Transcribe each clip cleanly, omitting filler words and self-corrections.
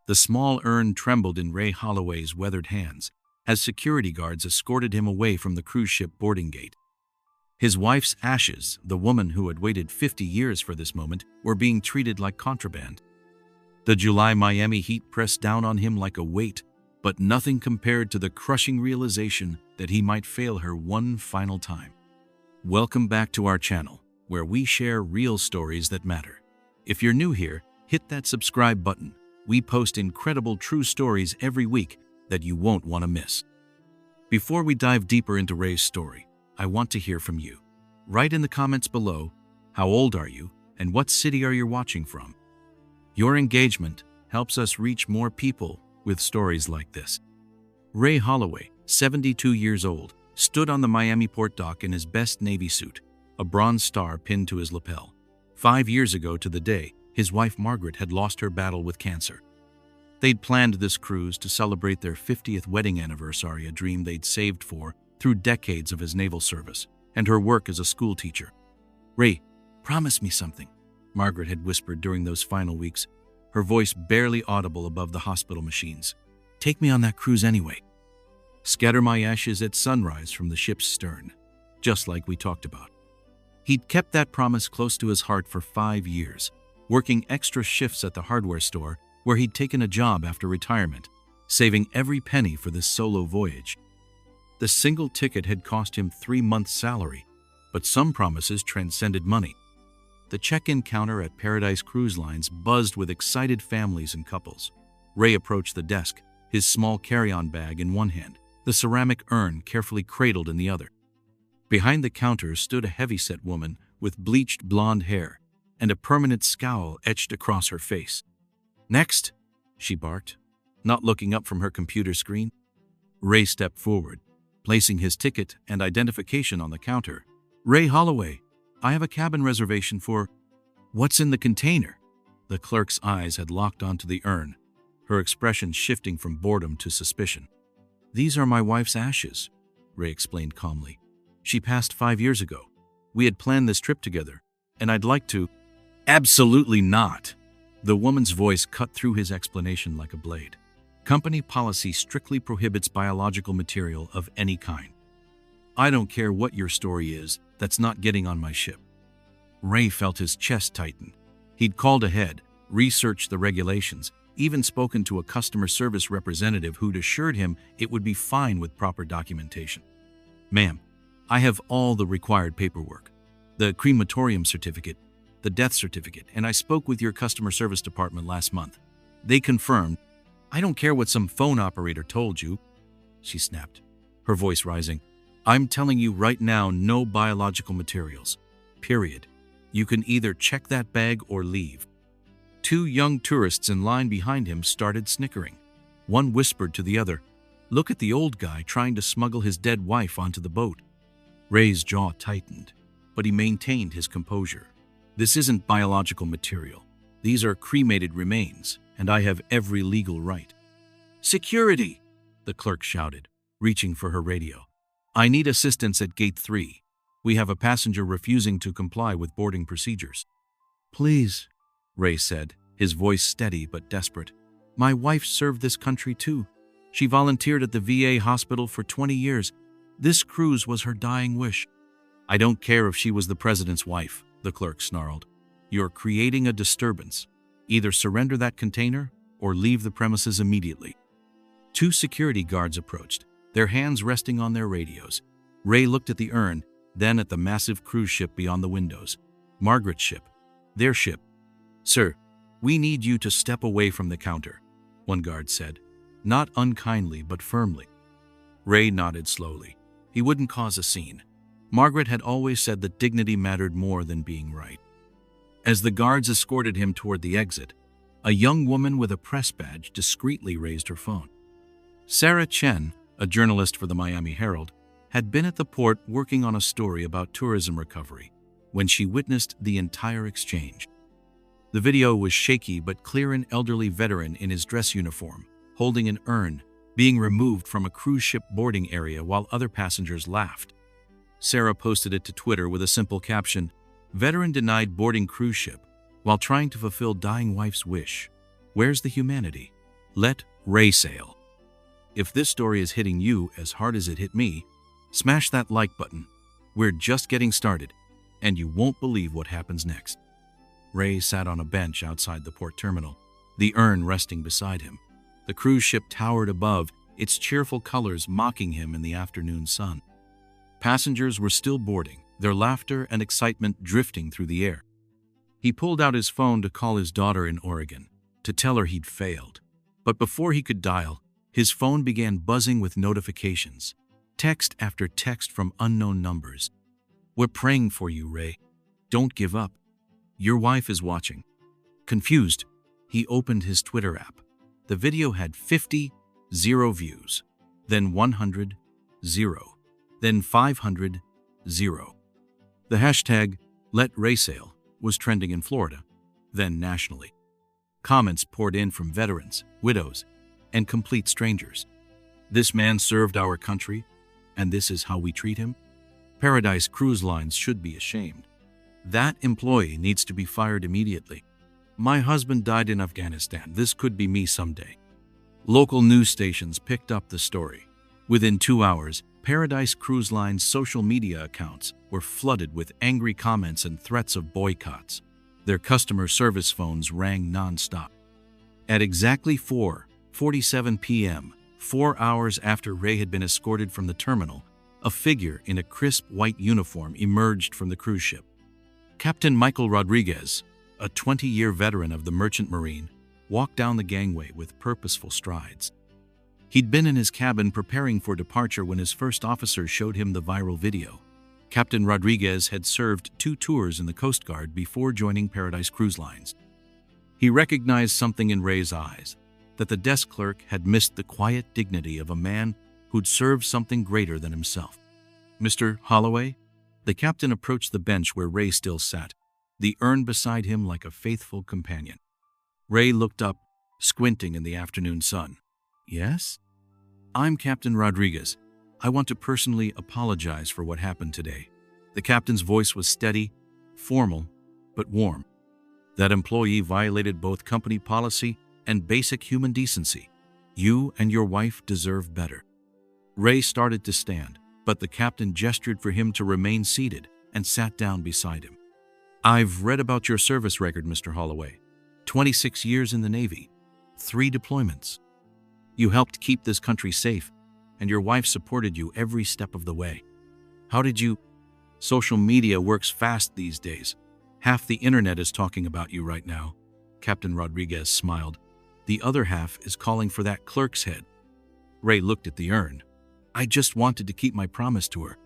The small urn trembled in Ray Holloway's weathered hands as security guards escorted him away from the cruise ship boarding gate. His wife's ashes, the woman who had waited 50 years for this moment, were being treated like contraband. The July Miami heat pressed down on him like a weight, but nothing compared to the crushing realization that he might fail her one final time. Welcome back to our channel, where we share real stories that matter. If you're new here, hit that subscribe button. We post incredible true stories every week that you won't want to miss. Before we dive deeper into Ray's story, I want to hear from you. Write in the comments below, how old are you and what city are you watching from? Your engagement helps us reach more people with stories like this. Ray Holloway, 72 years old, stood on the Miami port dock in his best Navy suit, a bronze star pinned to his lapel. 5 years ago to the day, his wife Margaret had lost her battle with cancer. They'd planned this cruise to celebrate their 50th wedding anniversary, a dream they'd saved for through decades of his naval service and her work as a school teacher. "Ray, promise me something," Margaret had whispered during those final weeks, her voice barely audible above the hospital machines. "Take me on that cruise anyway. Scatter my ashes at sunrise from the ship's stern, just like we talked about." He'd kept that promise close to his heart for 5 years, working extra shifts at the hardware store where he'd taken a job after retirement, saving every penny for this solo voyage. The single ticket had cost him 3 months' salary, but some promises transcended money. The check-in counter at Paradise Cruise Lines buzzed with excited families and couples. Ray approached the desk, his small carry-on bag in one hand, the ceramic urn carefully cradled in the other. Behind the counter stood a heavy-set woman with bleached blonde hair and a permanent scowl etched across her face. "Next," she barked, not looking up from her computer screen. Ray stepped forward, placing his ticket and identification on the counter. "Ray Holloway, I have a cabin reservation for—" "What's in the container?" The clerk's eyes had locked onto the urn, her expression shifting from boredom to suspicion. "These are my wife's ashes," Ray explained calmly. "She passed 5 years ago. We had planned this trip together, and I'd like to—" "Absolutely not!" The woman's voice cut through his explanation like a blade. "Company policy strictly prohibits biological material of any kind. I don't care what your story is, that's not getting on my ship." Ray felt his chest tighten. He'd called ahead, researched the regulations, even spoken to a customer service representative who'd assured him it would be fine with proper documentation. "Ma'am, I have all the required paperwork. The crematorium certificate, the death certificate, and I spoke with your customer service department last month. They confirmed—" "I don't care what some phone operator told you," she snapped, her voice rising. "I'm telling you right now, no biological materials. Period. You can either check that bag or leave." 2 young tourists in line behind him started snickering. One whispered to the other, "Look at the old guy trying to smuggle his dead wife onto the boat." Ray's jaw tightened, but he maintained his composure. "This isn't biological material. These are cremated remains, and I have every legal right." "Security!" the clerk shouted, reaching for her radio. "I need assistance at Gate 3. We have a passenger refusing to comply with boarding procedures." "Please," Ray said, his voice steady but desperate. "My wife served this country too. She volunteered at the VA hospital for 20 years. This cruise was her dying wish." "I don't care if she was the president's wife," the clerk snarled. "You're creating a disturbance. Either surrender that container or leave the premises immediately." 2 security guards approached, their hands resting on their radios. Ray looked at the urn, then at the massive cruise ship beyond the windows. Margaret's ship. Their ship. "Sir, we need you to step away from the counter," one guard said, not unkindly but firmly. Ray nodded slowly. He wouldn't cause a scene. Margaret had always said that dignity mattered more than being right. As the guards escorted him toward the exit, a young woman with a press badge discreetly raised her phone. Sarah Chen, a journalist for the Miami Herald, had been at the port working on a story about tourism recovery when she witnessed the entire exchange. The video was shaky but clear. An elderly veteran in his dress uniform, holding an urn, being removed from a cruise ship boarding area while other passengers laughed. Sarah posted it to Twitter with a simple caption, "Veteran denied boarding cruise ship while trying to fulfill dying wife's wish. Where's the humanity?" Let Ray sail. If this story is hitting you as hard as it hit me, smash that like button. We're just getting started, and you won't believe what happens next. Ray sat on a bench outside the port terminal, the urn resting beside him. The cruise ship towered above, its cheerful colors mocking him in the afternoon sun. Passengers were still boarding, their laughter and excitement drifting through the air. He pulled out his phone to call his daughter in Oregon, to tell her he'd failed. But before he could dial, his phone began buzzing with notifications, text after text from unknown numbers. "We're praying for you, Ray. Don't give up. Your wife is watching." Confused, he opened his Twitter app. The video had 50, 0 views, then 100, 0, then 500, 0. The hashtag #LetRaySail was trending in Florida, then nationally. Comments poured in from veterans, widows, and complete strangers. "This man served our country, and this is how we treat him? Paradise Cruise Lines should be ashamed. That employee needs to be fired immediately. My husband died in Afghanistan. This could be me someday." Local news stations picked up the story. Within 2 hours, Paradise Cruise Line's social media accounts were flooded with angry comments and threats of boycotts. Their customer service phones rang non-stop. At exactly 4:47 p.m., 4 hours after Ray had been escorted from the terminal, a figure in a crisp white uniform emerged from the cruise ship. Captain Michael Rodriguez, a 20-year veteran of the Merchant Marine, walked down the gangway with purposeful strides. He'd been in his cabin preparing for departure when his first officer showed him the viral video. Captain Rodriguez had served 2 tours in the Coast Guard before joining Paradise Cruise Lines. He recognized something in Ray's eyes, that the desk clerk had missed the quiet dignity of a man who'd served something greater than himself. "Mr. Holloway?" The captain approached the bench where Ray still sat, the urn beside him like a faithful companion. Ray looked up, squinting in the afternoon sun. "Yes?" "I'm Captain Rodriguez. I want to personally apologize for what happened today." The captain's voice was steady, formal, but warm. "That employee violated both company policy and basic human decency. You and your wife deserve better." Ray started to stand, but the captain gestured for him to remain seated and sat down beside him. "I've read about your service record, Mr. Holloway. 26 years in the Navy, 3 deployments. You helped keep this country safe, and your wife supported you every step of the way. How did you—" "Social media works fast these days. Half the internet is talking about you right now." Captain Rodriguez smiled. "The other half is calling for that clerk's head." Ray looked at the urn. "I just wanted to keep my promise to her."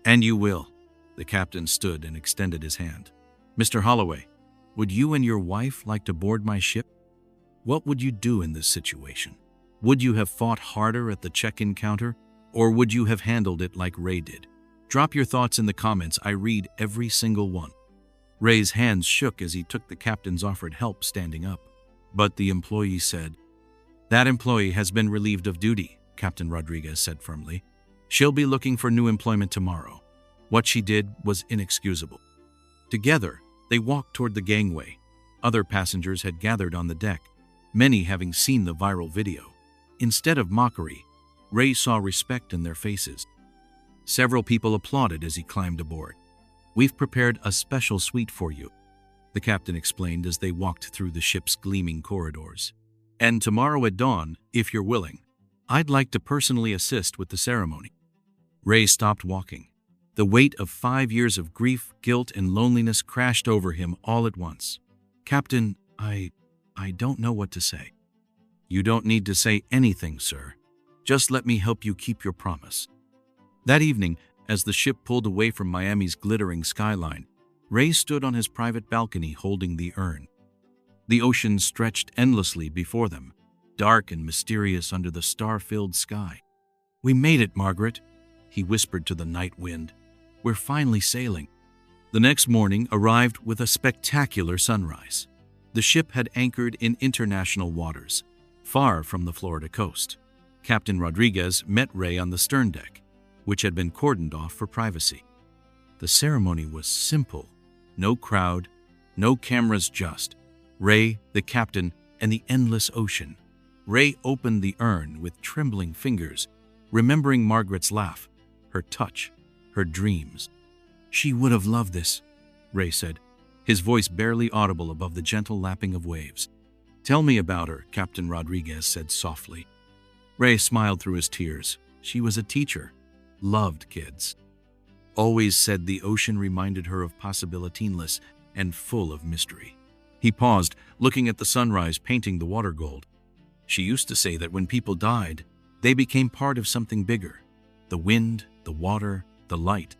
"And you will." The captain stood and extended his hand. "Mr. Holloway, would you and your wife like to board my ship? What would you do in this situation? Would you have fought harder at the check-in counter, or would you have handled it like Ray did? Drop your thoughts in the comments. I read every single one." Ray's hands shook as he took the captain's offered help standing up. But the employee said, "That employee has been relieved of duty," Captain Rodriguez said firmly. "She'll be looking for new employment tomorrow. What she did was inexcusable." Together, they walked toward the gangway. Other passengers had gathered on the deck, many having seen the viral video. Instead of mockery, Ray saw respect in their faces. Several people applauded as he climbed aboard. "We've prepared a special suite for you," the captain explained as they walked through the ship's gleaming corridors. "And tomorrow at dawn, if you're willing, I'd like to personally assist with the ceremony." Ray stopped walking. The weight of 5 years of grief, guilt, and loneliness crashed over him all at once. "Captain, I don't know what to say." "You don't need to say anything, sir. Just let me help you keep your promise." That evening, as the ship pulled away from Miami's glittering skyline, Ray stood on his private balcony holding the urn. The ocean stretched endlessly before them, dark and mysterious under the star-filled sky. "We made it, Margaret," he whispered to the night wind. "We're finally sailing." The next morning arrived with a spectacular sunrise. The ship had anchored in international waters, far from the Florida coast. Captain Rodriguez met Ray on the stern deck, which had been cordoned off for privacy. The ceremony was simple. No crowd, no cameras, just Ray, the captain, and the endless ocean. Ray opened the urn with trembling fingers, remembering Margaret's laugh, her touch, her dreams. "She would have loved this," Ray said, his voice barely audible above the gentle lapping of waves. "Tell me about her," Captain Rodriguez said softly. Ray smiled through his tears. She was a teacher, loved kids. Always said the ocean reminded her of possibilityless and full of mystery. He paused, looking at the sunrise painting the water gold. She used to say that when people died, they became part of something bigger. The wind, the water, the light.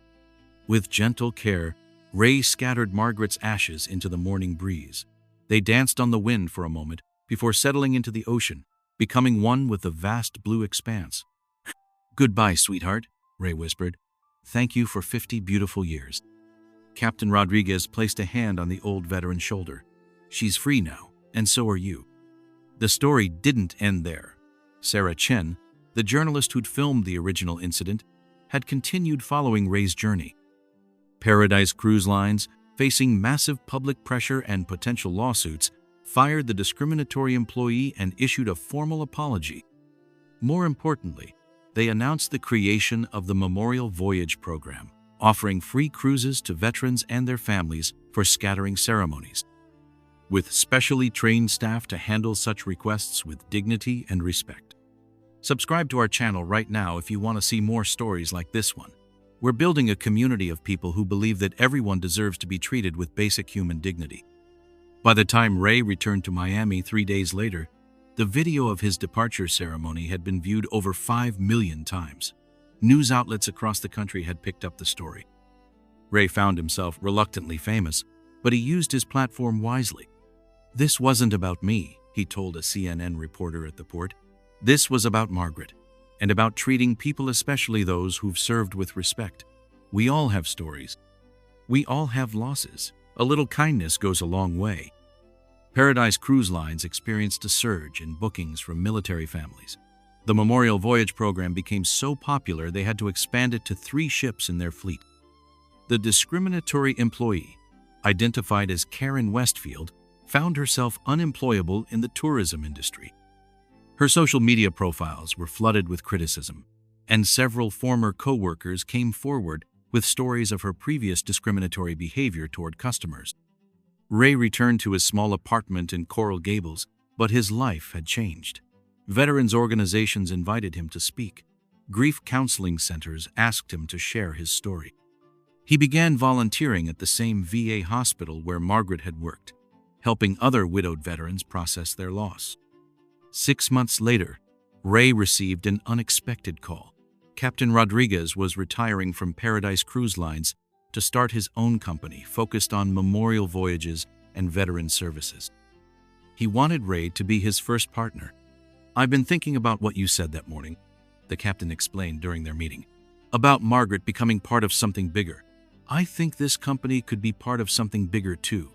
With gentle care, Ray scattered Margaret's ashes into the morning breeze. They danced on the wind for a moment before settling into the ocean, becoming one with the vast blue expanse. "Goodbye, sweetheart," Ray whispered. "Thank you for 50 beautiful years." Captain Rodriguez placed a hand on the old veteran's shoulder. "She's free now, and so are you." The story didn't end there. Sarah Chen, the journalist who'd filmed the original incident, had continued following Ray's journey. Paradise Cruise Lines, facing massive public pressure and potential lawsuits, fired the discriminatory employee and issued a formal apology. More importantly, they announced the creation of the Memorial Voyage program, offering free cruises to veterans and their families for scattering ceremonies, with specially trained staff to handle such requests with dignity and respect. Subscribe to our channel right now if you want to see more stories like this one. We're building a community of people who believe that everyone deserves to be treated with basic human dignity. By the time Ray returned to Miami 3 days later, the video of his departure ceremony had been viewed over 5 million times. News outlets across the country had picked up the story. Ray found himself reluctantly famous, but he used his platform wisely. "This wasn't about me," he told a CNN reporter at the port. "This was about Margaret, and about treating people, especially those who've served, with respect. We all have stories. We all have losses. A little kindness goes a long way." Paradise Cruise Lines experienced a surge in bookings from military families. The Memorial Voyage program became so popular they had to expand it to 3 ships in their fleet. The discriminatory employee, identified as Karen Westfield, found herself unemployable in the tourism industry. Her social media profiles were flooded with criticism, and several former co-workers came forward with stories of her previous discriminatory behavior toward customers. Ray returned to his small apartment in Coral Gables, but his life had changed. Veterans organizations invited him to speak. Grief counseling centers asked him to share his story. He began volunteering at the same VA hospital where Margaret had worked, helping other widowed veterans process their loss. 6 months later, Ray received an unexpected call. Captain Rodriguez was retiring from Paradise Cruise Lines to start his own company focused on memorial voyages and veteran services. He wanted Ray to be his first partner. "I've been thinking about what you said that morning," the captain explained during their meeting, "about Margaret becoming part of something bigger. I think this company could be part of something bigger too."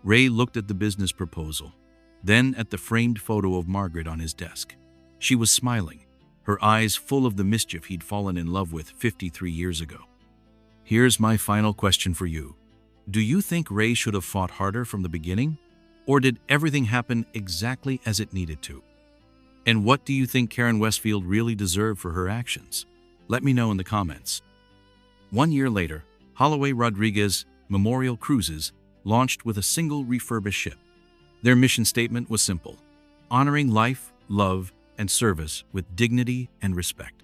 Ray looked at the business proposal, then at the framed photo of Margaret on his desk. She was smiling, her eyes full of the mischief he'd fallen in love with 53 years ago. "Here's my final question for you. Do you think Ray should have fought harder from the beginning? Or did everything happen exactly as it needed to? And what do you think Karen Westfield really deserved for her actions? Let me know in the comments." 1 year later, Holloway Rodriguez Memorial Cruises launched with a single refurbished ship. Their mission statement was simple: honoring life, love, and service with dignity and respect.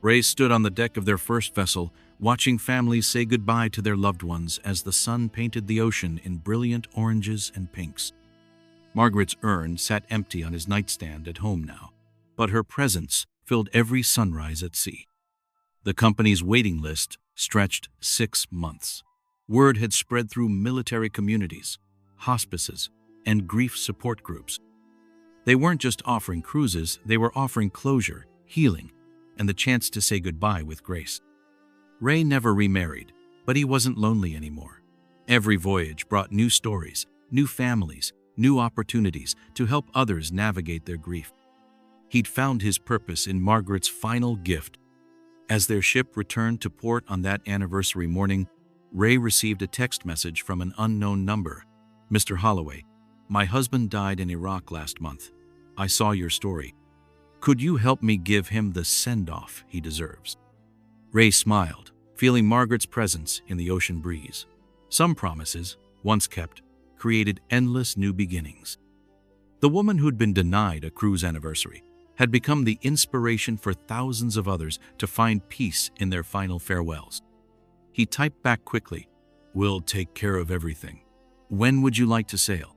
Ray stood on the deck of their first vessel, watching families say goodbye to their loved ones as the sun painted the ocean in brilliant oranges and pinks. Margaret's urn sat empty on his nightstand at home now, but her presence filled every sunrise at sea. The company's waiting list stretched 6 months. Word had spread through military communities, hospices, and grief support groups. They weren't just offering cruises, they were offering closure, healing, and the chance to say goodbye with grace. Ray never remarried, but he wasn't lonely anymore. Every voyage brought new stories, new families, new opportunities to help others navigate their grief. He'd found his purpose in Margaret's final gift. As their ship returned to port on that anniversary morning, Ray received a text message from an unknown number. "Mr. Holloway, my husband died in Iraq last month. I saw your story. Could you help me give him the send-off he deserves?" Ray smiled, feeling Margaret's presence in the ocean breeze. Some promises, once kept, created endless new beginnings. The woman who'd been denied a cruise anniversary had become the inspiration for thousands of others to find peace in their final farewells. He typed back quickly, "We'll take care of everything. When would you like to sail?"